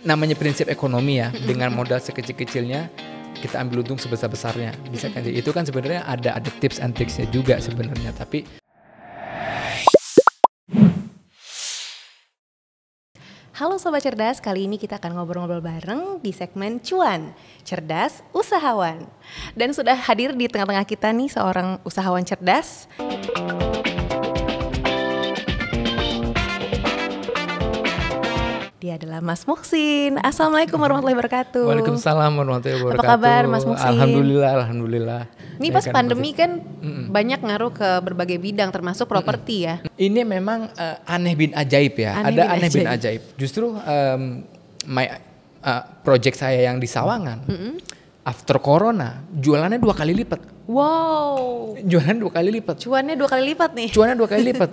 namanya prinsip ekonomi ya, dengan modal sekecil-kecilnya kita ambil untung sebesar-besarnya. Bisa kan? Itu kan sebenarnya ada tips and tricksnya juga sebenarnya. Tapi halo Sobat Cerdas, kali ini kita akan ngobrol-ngobrol bareng di segmen Cuan, Cerdas Usahawan. Dan sudah hadir di tengah-tengah kita nih seorang usahawan cerdas. Dia adalah Mas Muhsin. Assalamualaikum warahmatullahi wabarakatuh. Waalaikumsalam warahmatullahi wabarakatuh. Apa kabar Mas Muhsin? Alhamdulillah. Ini pas pandemi kan banyak ngaruh ke berbagai bidang termasuk properti ya. Ini memang aneh bin ajaib ya. Aneh bin ajaib. Justru project saya yang di Sawangan, after corona jualannya 2 kali lipat. Wow. Jualan 2 kali lipat. Cuannya 2 kali lipat nih. Cuannya 2 kali lipat.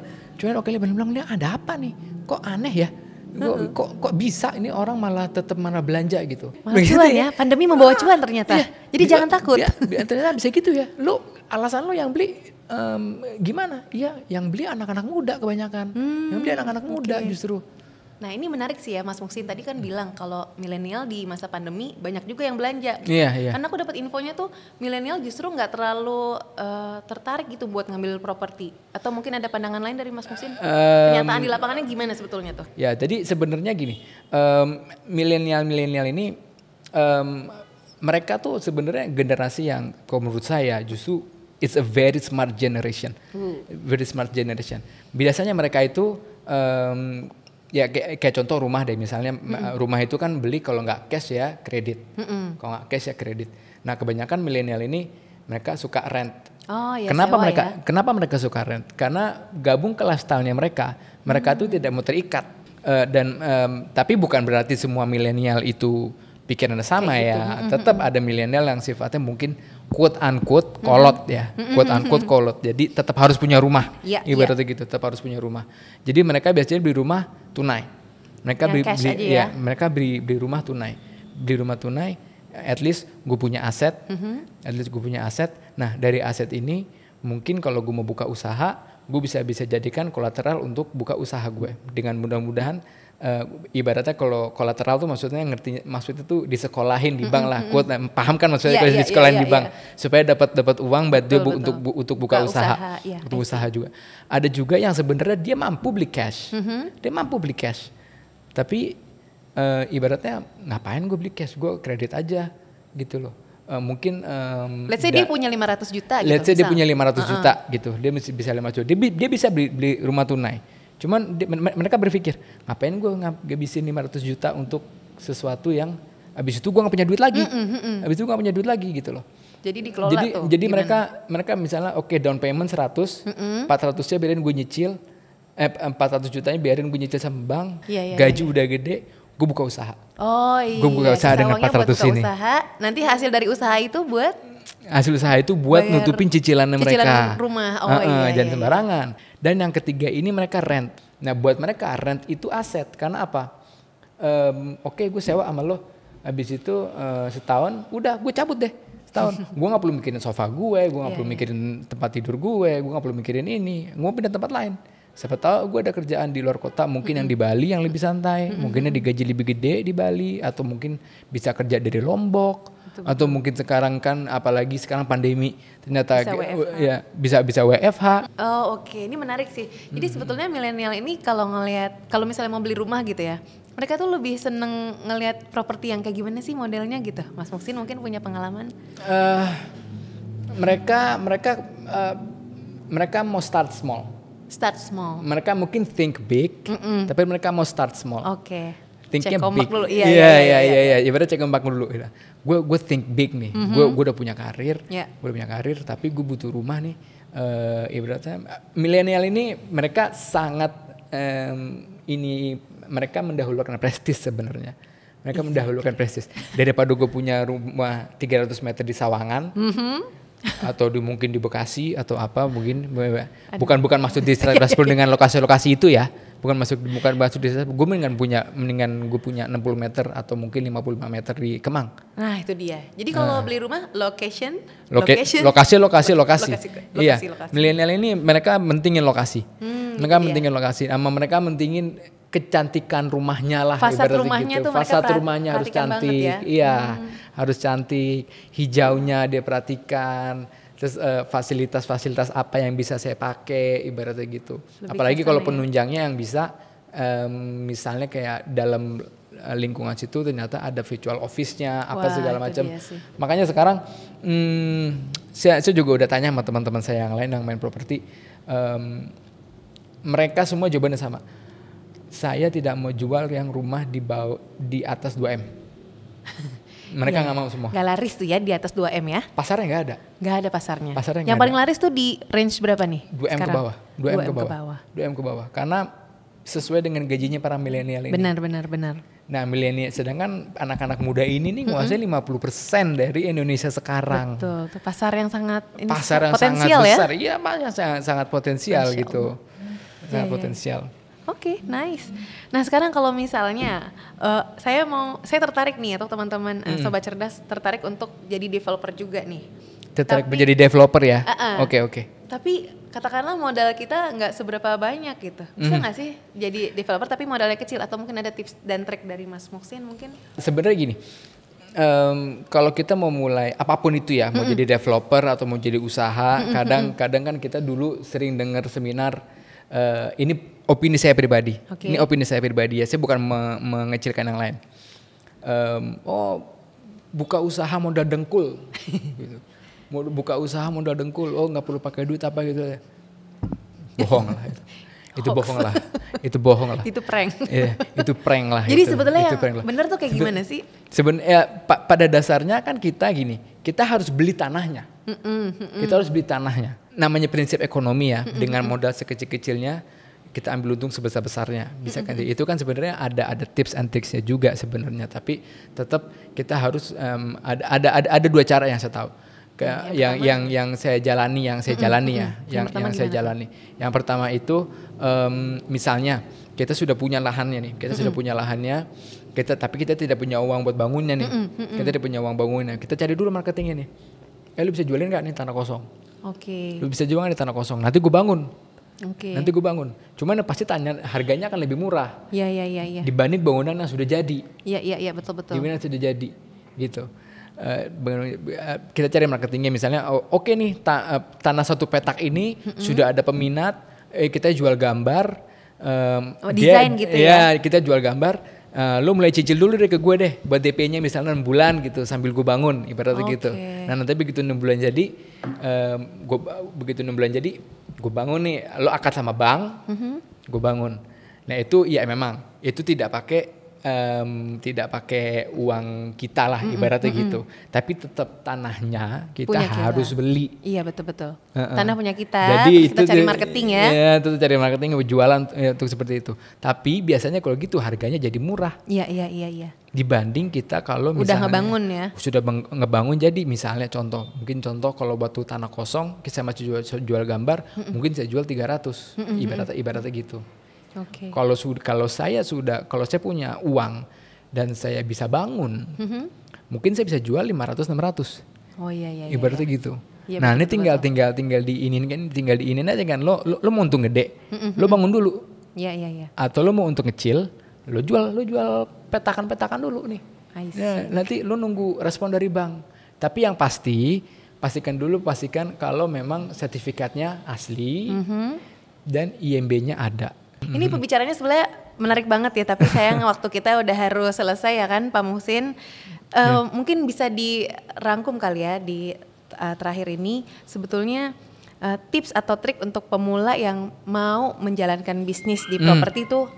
Bilang dia ada apa nih? Kok aneh ya? Kok bisa ini orang malah tetap belanja gitu. Malah cuan ya, pandemi membawa cuan ternyata. Iya, jadi jangan takut. Ya, ternyata bisa gitu ya. Alasan lo yang beli gimana? Iya, yang beli anak-anak muda kebanyakan. Yang beli anak-anak muda justru. Nah ini menarik sih ya Mas Muhsin, tadi kan bilang kalau milenial di masa pandemi banyak juga yang belanja. Iya. Karena aku dapat infonya tuh milenial justru nggak terlalu tertarik gitu buat ngambil properti. Atau mungkin ada pandangan lain dari Mas Muhsin? Kenyataan di lapangannya gimana sebetulnya tuh? Ya jadi sebenarnya gini, milenial ini mereka tuh sebenarnya generasi yang kalau menurut saya justru it's a very smart generation. Very smart generation. Biasanya mereka itu ya kayak contoh rumah deh, misalnya rumah itu kan beli kalau nggak cash ya kredit, kalau nggak cash ya kredit. Nah kebanyakan milenial ini mereka suka rent. Oh, ya, Kenapa mereka suka rent? Karena gabung ke lifestyle-nya mereka tuh tidak mau terikat tapi bukan berarti semua milenial itu pikirannya sama ya. Tetap ada milenial yang sifatnya mungkin quote unquote kolot ya, quote unquote kolot. Jadi tetap harus punya rumah, ibaratnya gitu, tetap harus punya rumah. Jadi mereka biasanya beli rumah tunai. Mereka mereka beli rumah tunai. Beli rumah tunai, at least gue punya aset, Nah dari aset ini mungkin kalau gue mau buka usaha, gue bisa jadikan kolateral untuk buka usaha gue. Dengan mudah-mudahan ibaratnya kalau kolateral tuh maksudnya tuh disekolahin di bank lah, paham kan maksudnya kalau disekolahin di bank supaya dapat uang buat dia untuk buka usaha, untuk usaha juga. Ada juga yang sebenarnya dia mampu beli cash, tapi ibaratnya ngapain gue beli cash, gue kredit aja gitu loh. Mungkin let's say dia punya 500 juta gitu. Let's say dia punya 500 juta gitu. Dia bisa 500 juta. Dia bisa beli rumah tunai. Cuman mereka berpikir, ngapain gue ngabisin 500 juta untuk sesuatu yang habis itu gue gak punya duit lagi. Habis itu gue gak punya duit lagi gitu loh. Jadi dikelola tuh. Jadi mereka misalnya down payment 100, 400-nya biarin gue nyicil, 400 jutanya biarin gue nyicil sama bank, gaji udah gede, gue buka usaha. Oh iya. Gue buka usaha dengan 400 ini. Nanti hasil dari usaha itu buat nutupin cicilannya mereka. Cicilan rumah. Jangan sembarangan. Dan yang ketiga ini mereka rent. Nah buat mereka rent itu aset. Karena apa? Oke, gue sewa sama lo. Habis itu setahun, udah gue cabut deh. Setahun. Gue gak perlu mikirin sofa gue gak perlu mikirin tempat tidur gue gak perlu mikirin ini. Gue pindah tempat lain. Siapa tahu gue ada kerjaan di luar kota, mungkin yang di Bali yang lebih santai, mungkinnya digaji lebih gede di Bali, atau mungkin bisa kerja dari Lombok, atau mungkin sekarang kan apalagi sekarang pandemi ternyata bisa WFH. Oh oke. Ini menarik sih. Jadi sebetulnya milenial ini kalau misalnya mau beli rumah gitu ya, mereka tuh lebih seneng ngelihat properti yang kayak gimana sih modelnya gitu. Mas Muhsin mungkin punya pengalaman? Mereka mau start small. Mereka mungkin think big, tapi mereka mau start small. Oke. Thinknya cek ombak big. Dulu. Iya. Ibaratnya cek ombak dulu. Gue think big nih. Gue udah punya karir. Tapi gue butuh rumah nih. Ibaratnya milenial ini mereka sangat mereka mendahulukan prestis sebenarnya. Mereka mendahulukan prestis daripada gue punya rumah 300 meter di Sawangan. Atau mungkin di Bekasi atau apa mungkin bukan maksud disrespect dengan lokasi-lokasi itu ya, bukan maksud disrespect. Gue mendingan gue punya 60 meter atau mungkin 55 meter di Kemang. Nah itu dia. Jadi kalau beli rumah lokasi. Iya. Milenial ini mereka mentingin lokasi. Mereka mentingin lokasi. Mereka mentingin kecantikan rumahnya lah, Fasad ibaratnya rumahnya gitu. tuh mereka Fasad rumahnya harus perhatikan banget cantik, ya. iya harus cantik, hijaunya dia perhatikan, terus fasilitas-fasilitas apa yang bisa saya pakai, ibaratnya gitu. Lebih Apalagi custom kalau ya. penunjangnya yang bisa, misalnya kayak dalam lingkungan situ ternyata ada virtual office-nya, apa Wah, segala itu macam. dia sih. Makanya sekarang saya juga udah tanya sama teman-teman saya yang lain yang main properti, mereka semua jawabannya sama. Saya tidak mau jual yang rumah di atas 2M. Mereka nggak mau semua. Gak laris tuh ya di atas 2M ya? Pasarnya nggak ada. Gak ada pasarnya. Pasarnya Yang nggak paling ada. laris tuh di range berapa nih 2M sekarang? ke bawah. 2M ke 2M bawah. 2M ke bawah. Karena sesuai dengan gajinya para milenial ini. Benar. Nah milenial, sedangkan anak-anak muda ini nih nguasai 50% dari Indonesia sekarang. Betul, tuh pasar yang sangat ini Pasar yang potensial sangat ya. besar. Iya, sangat potensial Masya gitu. Allah. Sangat Iya. potensial. Oke, nice. Nah sekarang kalau misalnya saya tertarik nih atau teman-teman sobat cerdas tertarik untuk jadi developer juga nih. Tertarik Tapi- menjadi developer ya? Uh-uh. Oke. Tapi katakanlah modal kita nggak seberapa banyak gitu. Bisa nggak sih jadi developer tapi modalnya kecil atau mungkin ada tips dan trik dari Mas Muhsin mungkin? Sebenarnya gini, kalau kita mau mulai apapun itu ya, mau jadi developer atau mau jadi usaha, kadang-kadang kan kita dulu sering dengar seminar, ini opini saya pribadi, Oke. ini opini saya pribadi ya, saya bukan mengecilkan yang lain. Buka usaha modal dengkul, gitu. Mau buka usaha modal dengkul, nggak perlu pakai duit apa gitu ya. Bohong lah itu Hoax. bohong lah, itu bohong lah. Itu prank. Iya, itu prank lah. Jadi itu. sebetulnya Itu yang prank lah. bener tuh kayak gimana sih? Sebenarnya pada dasarnya kan kita gini, kita harus beli tanahnya. Kita harus beli tanahnya. Namanya prinsip ekonomi ya, dengan modal sekecil-kecilnya kita ambil untung sebesar-besarnya. Bisa kan? Itu kan sebenarnya ada tips and tricksnya juga sebenarnya. Tapi tetap kita harus ada dua cara yang saya tahu. Yang saya jalani, yang saya jalani. Yang pertama itu misalnya kita sudah punya lahannya nih, tapi kita tidak punya uang buat bangunnya nih, kita tidak punya uang bangunnya. Kita cari dulu marketingnya nih. Lu bisa jualin nggak nih tanah kosong? Oke. Lu bisa jual nggak nih tanah kosong? Nanti gue bangun. Oke. Nanti gue bangun. Cuman pasti harganya akan lebih murah Iya. dibanding bangunan yang sudah jadi. Iya betul. Dibanding yang sudah jadi, gitu. Kita cari marketingnya misalnya oke nih tanah satu petak ini sudah ada peminat, kita jual gambar, desain gitu ya? Kita jual gambar, lo mulai cicil dulu deh ke gue deh buat DP-nya misalnya 6 bulan gitu sambil gue bangun ibaratnya gitu. Nah nanti begitu 6 bulan jadi, gue bangun nih, lo akad sama bank, gue bangun. Nah itu ya memang itu tidak pakai uang kita lah ibaratnya gitu. Tapi tetap tanahnya kita harus beli. Iya betul. Tanah punya kita. Jadi kita cari marketing ya. Iya, itu cari marketing, jualan untuk seperti itu. Tapi biasanya kalau gitu harganya jadi murah. Iya. Dibanding kita kalau Udah misalnya ngebangun ya. Sudah ngebangun jadi misalnya contoh kalau batu tanah kosong kita masih jual gambar, mungkin saya jual 300 ibaratnya gitu. Oke. Kalau saya punya uang dan saya bisa bangun, mungkin saya bisa jual 500-600. Oh iya. Ibaratnya gitu. Iya, Nah betul, ini tinggal diinin aja kan. Lo mau untung gede, lo bangun dulu. Iya. Atau lo mau untung kecil, lo jual petakan dulu nih. Nah, nanti lo nunggu respon dari bank. Tapi yang pastikan kalau memang sertifikatnya asli dan IMB-nya ada. Ini pembicaranya sebenarnya menarik banget ya, tapi sayang waktu kita udah harus selesai ya kan Pak Muhsin. Mungkin bisa dirangkum kali ya di terakhir ini sebetulnya tips atau trik untuk pemula yang mau menjalankan bisnis di properti itu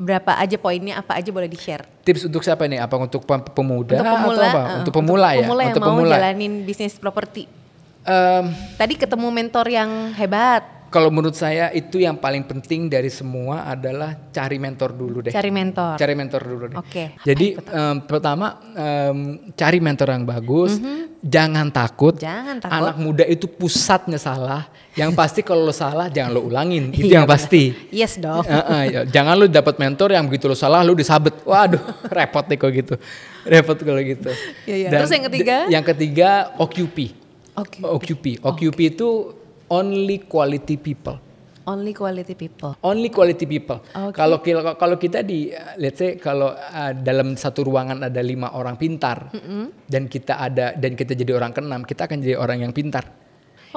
berapa aja poinnya, apa aja boleh di-share? Tips untuk siapa nih? Apa untuk pemuda Untuk pemula, atau apa? Untuk pemula ya? Pemula yang untuk mau jalanin bisnis properti. Tadi ketemu mentor yang hebat. Kalau menurut saya itu yang paling penting dari semua adalah cari mentor dulu deh. Cari mentor dulu deh. Oke. Jadi pertama cari mentor yang bagus. Jangan takut. Anak muda itu pusatnya salah. Yang pasti kalau lo salah jangan lo ulangin. Itu yang pasti. Yes dong. Jangan lo dapat mentor yang begitu lo salah lo disabet. Waduh, repot deh kalau gitu. Repot kalau gitu. Dan terus yang ketiga? Yang ketiga OQP. Okay. OQP itu only quality people. Only quality people. Only quality people. Oke. Kalau kita di let's say kalau dalam satu ruangan ada 5 orang pintar dan kita jadi orang keenam, kita akan jadi orang yang pintar.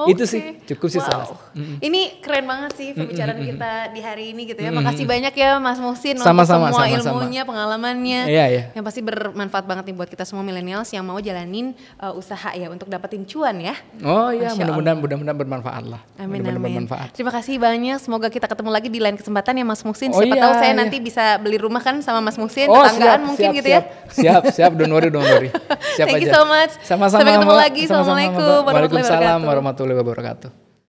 Itu sih cukup sih salah. Ini keren banget sih pembicaraan kita di hari ini gitu ya. Makasih banyak ya Mas Muhsin untuk Sama-sama, semua sama-sama. ilmunya, pengalamannya. Iya. Yang pasti bermanfaat banget nih buat kita semua millennials yang mau jalanin usaha ya untuk dapetin cuan ya. Oh iya, Masya mudah-mudahan bermanfaat lah. Amin, Mudah-mudahan amin. bermanfaat. Terima kasih banyak. Semoga kita ketemu lagi di lain kesempatan ya Mas Muhsin. Oh Siapa iya, tahu saya iya. nanti bisa beli rumah kan sama Mas Muhsin, Oh, tetanggaan mungkin gitu ya. Siap, don't worry. Siap Thank you aja. so much. Sama-sama. Sampai ketemu lagi. Sama-sama, Assalamualaikum Mbak. warahmatullahi Waalaikumsalam wabarakatuh. warahmatullahi wabarakatuh.